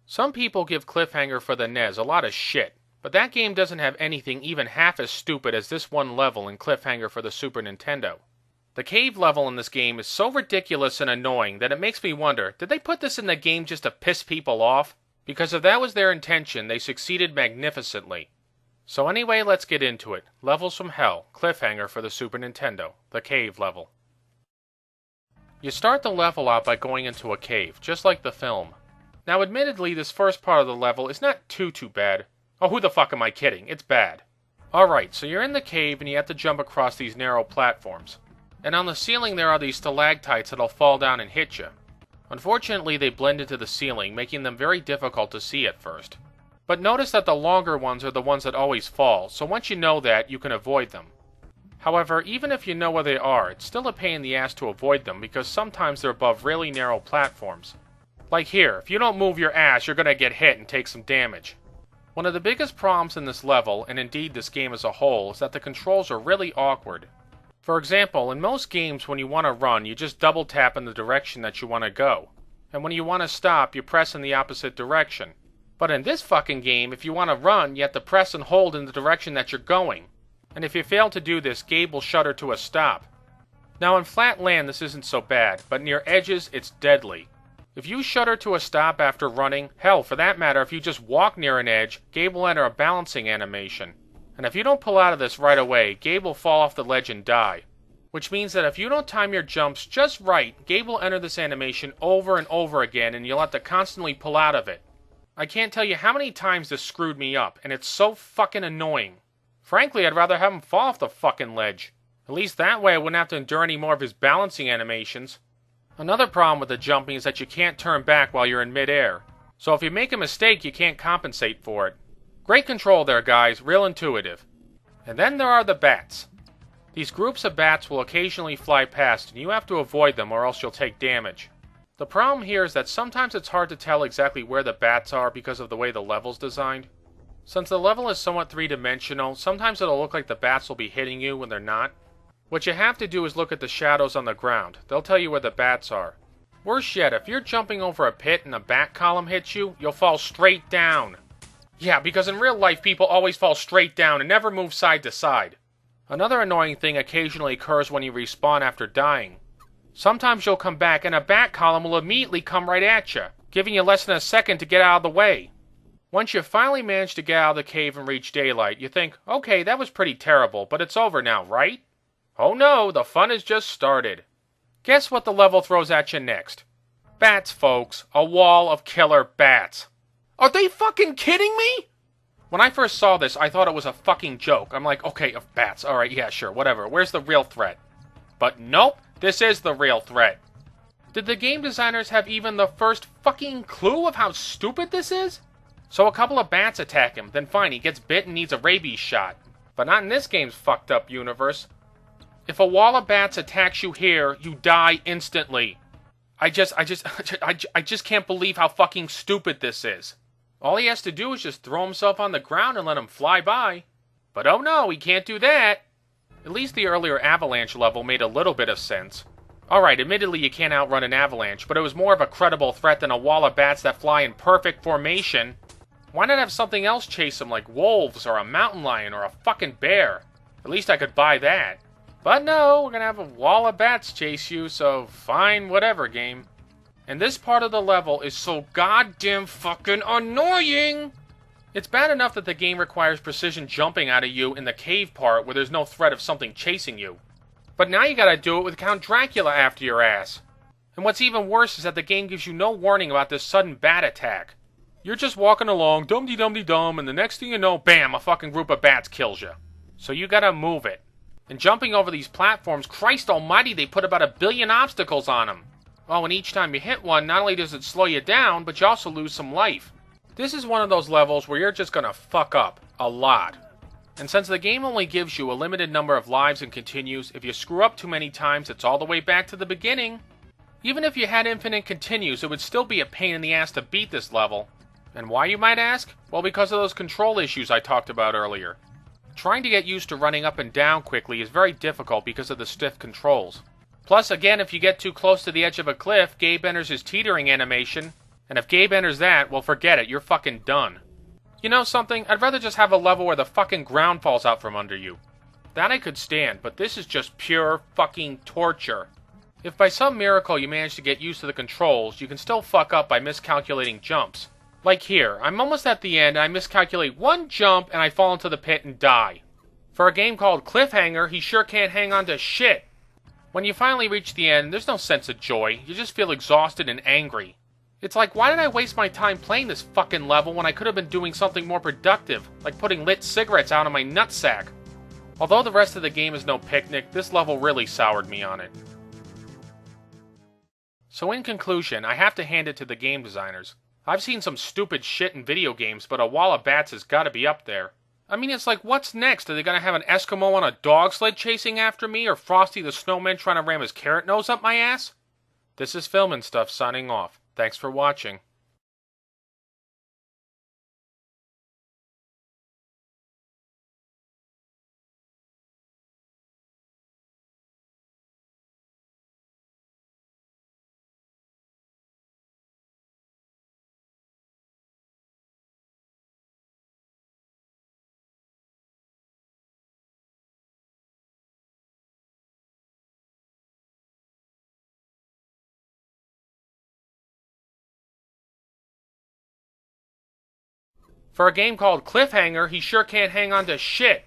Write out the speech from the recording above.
Some people give Cliffhanger for the SNES a lot of shit, but that game doesn't have anything even half as stupid as this one level in Cliffhanger for the Super Nintendo. The cave level in this game is so ridiculous and annoying that it makes me wonder, did they put this in the game just to piss people off? Because if that was their intention, they succeeded magnificently. So anyway, let's get into it. Levels from Hell, Cliffhanger for the Super Nintendo, the cave level. You start the level out by going into a cave, just like the film. Now admittedly, this first part of the level is not too bad. Oh, who the fuck am I kidding? It's bad. Alright, so you're in the cave and you have to jump across these narrow platforms. And on the ceiling there are these stalactites that'll fall down and hit you. Unfortunately, they blend into the ceiling, making them very difficult to see at first. But notice that the longer ones are the ones that always fall, so once you know that, you can avoid them. However, even if you know where they are, it's still a pain in the ass to avoid them because sometimes they're above really narrow platforms. Like here, if you don't move your ass, you're gonna get hit and take some damage. One of the biggest problems in this level, and indeed this game as a whole, is that the controls are really awkward. For example, in most games when you want to run, you just double tap in the direction that you want to go. And when you want to stop, you press in the opposite direction. But in this fucking game, if you want to run, you have to press and hold in the direction that you're going. And if you fail to do this, Gabe will shudder to a stop. Now in flat land this isn't so bad, but near edges it's deadly. If you shudder to a stop after running, hell, for that matter, if you just walk near an edge, Gabe will enter a balancing animation. And if you don't pull out of this right away, Gabe will fall off the ledge and die. Which means that if you don't time your jumps just right, Gabe will enter this animation over and over again and you'll have to constantly pull out of it. I can't tell you how many times this screwed me up, and it's so fucking annoying. Frankly, I'd rather have him fall off the fucking ledge. At least that way I wouldn't have to endure any more of his balancing animations. Another problem with the jumping is that you can't turn back while you're in midair. So if you make a mistake, you can't compensate for it. Great control there, guys. Real intuitive. And then there are the bats. These groups of bats will occasionally fly past, and you have to avoid them or else you'll take damage. The problem here is that sometimes it's hard to tell exactly where the bats are because of the way the level's designed. Since the level is somewhat three-dimensional, sometimes it'll look like the bats will be hitting you when they're not. What you have to do is look at the shadows on the ground. They'll tell you where the bats are. Worse yet, if you're jumping over a pit and a bat column hits you, you'll fall straight down. Yeah, because in real life people always fall straight down and never move side to side. Another annoying thing occasionally occurs when you respawn after dying. Sometimes you'll come back and a bat column will immediately come right at you, giving you less than a second to get out of the way. Once you finally manage to get out of the cave and reach daylight, you think, okay, that was pretty terrible, but it's over now, right? Oh no, the fun has just started. Guess what the level throws at you next? Bats, folks. A wall of killer bats. Are they fucking kidding me? When I first saw this, I thought it was a fucking joke. I'm like, okay, of bats. Alright, yeah, sure, whatever. Where's the real threat? But nope, this is the real threat. Did the game designers have even the first fucking clue of how stupid this is? So a couple of bats attack him, then fine, he gets bit and needs a rabies shot. But not in this game's fucked up universe. If a wall of bats attacks you here, you die instantly. I just can't believe how fucking stupid this is. All he has to do is just throw himself on the ground and let him fly by. But oh no, he can't do that. At least the earlier Avalanche level made a little bit of sense. Alright, admittedly you can't outrun an avalanche, but it was more of a credible threat than a wall of bats that fly in perfect formation. Why not have something else chase him, like wolves, or a mountain lion, or a fucking bear? At least I could buy that. But no, we're gonna have a wall of bats chase you, so fine, whatever, game. And this part of the level is so goddamn fucking annoying! It's bad enough that the game requires precision jumping out of you in the cave part where there's no threat of something chasing you. But now you gotta do it with Count Dracula after your ass. And what's even worse is that the game gives you no warning about this sudden bat attack. You're just walking along, dum-de-dum-de-dum, and the next thing you know, bam, a fucking group of bats kills you. So you gotta move it. And jumping over these platforms, Christ almighty, they put about 1 billion obstacles on them. Oh, and each time you hit one, not only does it slow you down, but you also lose some life. This is one of those levels where you're just gonna fuck up. A lot. And since the game only gives you a limited number of lives and continues, if you screw up too many times, it's all the way back to the beginning. Even if you had infinite continues, it would still be a pain in the ass to beat this level. And why, you might ask? Well, because of those control issues I talked about earlier. Trying to get used to running up and down quickly is very difficult because of the stiff controls. Plus, again, if you get too close to the edge of a cliff, Gabe enters his teetering animation, And if Gabe enters that, well, forget it, you're fucking done. You know something? I'd rather just have a level where the fucking ground falls out from under you. That I could stand, but this is just pure fucking torture. If by some miracle you manage to get used to the controls, you can still fuck up by miscalculating jumps. Like here, I'm almost at the end and I miscalculate one jump and I fall into the pit and die. For a game called Cliffhanger, he sure can't hang on to shit. When you finally reach the end, there's no sense of joy, you just feel exhausted and angry. It's like, why did I waste my time playing this fucking level when I could have been doing something more productive, like putting lit cigarettes out of my nutsack? Although the rest of the game is no picnic, this level really soured me on it. So in conclusion, I have to hand it to the game designers. I've seen some stupid shit in video games, but A Wall of Bats has gotta be up there. I mean, it's like, what's next? Are they gonna have an Eskimo on a dog sled chasing after me, or Frosty the Snowman trying to ram his carrot nose up my ass? This is Filmin' Stuff signing off. Thanks for watching. For a game called Cliffhanger, he sure can't hang on to shit.